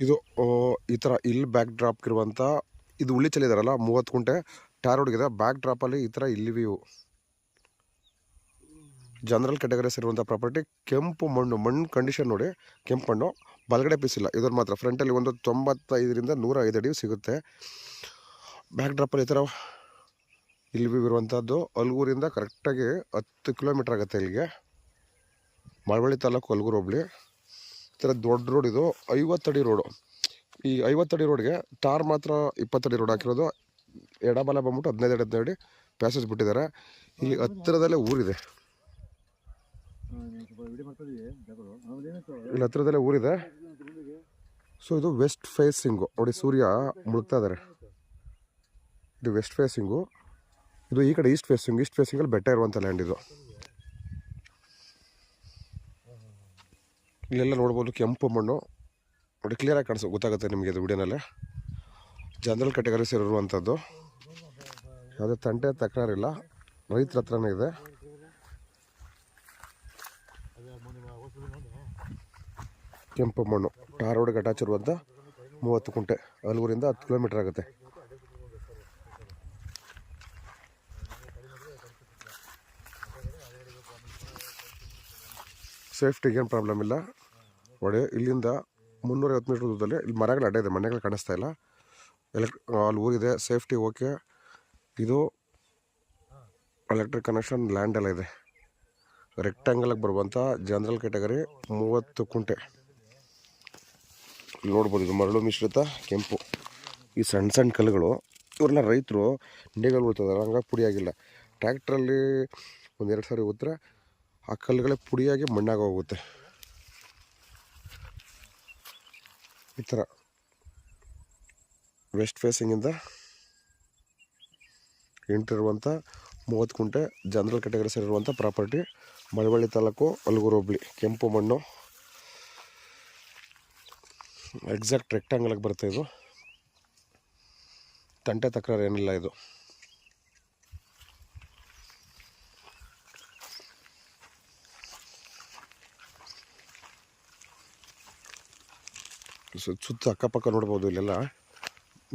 ಇದು ಈ ಥರ ಇಲ್ಲಿ ಬ್ಯಾಕ್ ಡ್ರಾಪ್ ಇರುವಂಥ ಇದು ಉಳ್ಳಿ ಚಲಿದಾರಲ್ಲ 30 ಕುಂಟೆ ಟಾರ್ ರೋಡ್ಗಿದೆ. ಬ್ಯಾಕ್ ಡ್ರಾಪಲ್ಲಿ ಈ ಥರ ಇಲ್ಲಿ ವ್ಯೂ ಜನರಲ್ ಕ್ಯಾಟಗರೀಸ್ ಇರುವಂಥ ಪ್ರಾಪರ್ಟಿ. ಕೆಂಪು ಮಣ್ಣು ಕಂಡೀಷನ್ ನೋಡಿ, ಕೆಂಪು ಮಣ್ಣು, ಬಲಗಡೆ ಪೀಸ್ ಇಲ್ಲ ಇದ್ರ ಮಾತ್ರ. ಫ್ರಂಟಲ್ಲಿ ಒಂದು 95ರಿಂದ 105 ಅಡಿ ಸಿಗುತ್ತೆ. ಬ್ಯಾಕ್ ಡ್ರಾಪಲ್ಲಿ ಈ ಥರ ಇಲ್ಲಿ ವ್ಯೂ ಇರುವಂಥದ್ದು. ಅಲ್ಗೂರಿಂದ ಕರೆಕ್ಟಾಗಿ 10 ಕಿಲೋಮೀಟ್ರ್ ಆಗುತ್ತೆ ಇಲ್ಲಿಗೆ. ಮಳವಳ್ಳಿ ತಾಲೂಕು ಅಲ್ಗೂರು ಹೋಬಳಿ. ಈ ಥರ ದೊಡ್ಡ ರೋಡ್ ಇದು, 50 ಅಡಿ ರೋಡು. ಈ 50 ಅಡಿ ರೋಡ್ಗೆ ಟಾರ್ ಮಾತ್ರ 20 ಅಡಿ ರೋಡ್ ಹಾಕಿರೋದು. ಎಡಬಲ ಬಂದ್ಬಿಟ್ಟು 15 ಅಡಿ ಪ್ಯಾಸೇಜ್ ಬಿಟ್ಟಿದ್ದಾರೆ. ಇಲ್ಲಿ ಹತ್ತಿರದಲ್ಲೇ ಊರಿದೆ, ಇಲ್ಲಿ ಹತ್ತಿರದಲ್ಲೇ ಊರಿದೆ. ಸೊ ಇದು ವೆಸ್ಟ್ ಫೇಸಿಂಗು ನೋಡಿ, ಸೂರ್ಯ ಮುಳುಗ್ತಾ ಇದ್ದಾರೆ. ಇದು ವೆಸ್ಟ್ ಫೇಸಿಂಗು, ಇದು ಈ ಕಡೆ ಈಸ್ಟ್ ಫೇಸಿಂಗಲ್ಲಿ ಬೆಟ್ಟ ಇರುವಂಥ ಲ್ಯಾಂಡ್ ಇದು. ಇಲ್ಲೆಲ್ಲ ನೋಡ್ಬೋದು ಕೆಂಪು ಮಣ್ಣು ನೋಡಿ, ಕ್ಲಿಯರಾಗಿ ಗೊತ್ತಾಗುತ್ತೆ ನಿಮಗೆ ಇದು ವಿಡಿಯೋನಲ್ಲೇ. ಜನರಲ್ ಕ್ಯಾಟಗರೀಸ್ ಇರುವಂಥದ್ದು, ಯಾವುದೇ ತಂಟೆ ತಕರಾರಿಲ್ಲ, ರೈತರ ಹತ್ರನೇ ಇದೆ. ಕೆಂಪು ಮಣ್ಣು ಟಾರ್ ರೋಡ್ಗೆ ಅಟ್ಯಾಚ್ ಇರುವಂಥ 30 ಕುಂಟೆ, ಅಲ್ಗೂರಿಂದ 10 ಕಿಲೋಮೀಟ್ರ್ ಆಗುತ್ತೆ. ಸೇಫ್ಟಿಗೆ ಏನು ಪ್ರಾಬ್ಲಮ್ ಇಲ್ಲ ನೋಡಿ. ಇಲ್ಲಿಂದ 350 ಮೀಟ್ರ್ ದೂರದಲ್ಲಿ ಇಲ್ಲಿ ಮರಗಳು ಅಡ್ಡ ಇದೆ, ಮನೆಗಳು ಕಾಣಿಸ್ತಾ ಇಲ್ಲ. ಅಲ್ಲಿ ಊರಿದೆ, ಸೇಫ್ಟಿ ಓಕೆ. ಇದು ಎಲೆಕ್ಟ್ರಿಕ್ ಕನೆಕ್ಷನ್ ಲ್ಯಾಂಡ್ ಎಲ್ಲ ಇದೆ. ರೆಕ್ಟ್ಯಾಂಗಲ್ಗೆ ಬರುವಂಥ ಜನರಲ್ ಕ್ಯಾಟಗರಿ 30 ಕುಂಟೆ ನೋಡ್ಬೋದು. ಇದು ಮರಳು ಮಿಶ್ರಿತ ಕೆಂಪು. ಈ ಸಣ್ಣ ಸಣ್ಣ ಕಲ್ಲುಗಳು ಇವ್ರನ್ನ ರೈತರು ಇಂಡಿಯಾಗಳು ಉಳ್ತದಾರೆ, ಹಂಗಾಗಿ ಪುಡಿಯಾಗಿಲ್ಲ. ಟ್ರ್ಯಾಕ್ಟ್ರಲ್ಲಿ 1-2 ಸಾರಿ ಉತ್ತರೆ ಆ ಕಲ್ಲುಗಳೇ ಪುಡಿಯಾಗಿ ಮಣ್ಣಾಗಿ ಹೋಗುತ್ತೆ. ಈ ಥರ ವೆಸ್ಟ್ ಫೇಸಿಂಗಿಂದ ಎಂಟಿರುವಂಥ 30 ಕುಂಟೆ ಜನರಲ್ ಕ್ಯಾಟಗರೀಸ್ ಇರುವಂಥ ಪ್ರಾಪರ್ಟಿ. ಮಳವಳ್ಳಿ ತಾಲೂಕು ಅಲ್ಗೂರು ಹೋಬಳಿ. ಕೆಂಪು ಮಣ್ಣು, ಎಕ್ಸಾಕ್ಟ್ ರೆಕ್ಟ್ಯಾಂಗಲ್ಗೆ ಬರುತ್ತೆ. ಇದು ತಂಟೆ ತಕರಾರು ಏನಿಲ್ಲ. ಇದು ಸುತ್ತ ಅಕ್ಕಪಕ್ಕ ನೋಡ್ಬೋದು. ಇಲ್ಲೆಲ್ಲ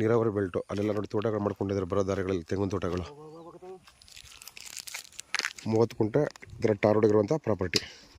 ನೀರಾವರಿ ಬೆಲ್ಟು, ಅಲ್ಲೆಲ್ಲ ನೋಡಿ ತೋಟಗಳು ಮಾಡ್ಕೊಂಡಿದ್ದಾರೆ, ಬರೋ ದಾರಿಗಳಲ್ಲಿ ತೆಂಗಿನ ತೋಟಗಳು. 30 ಕುಂಟೆ ಇದರ ಟಾರ್ ರೋಡ್ ಇರುವಂಥ ಪ್ರಾಪರ್ಟಿ.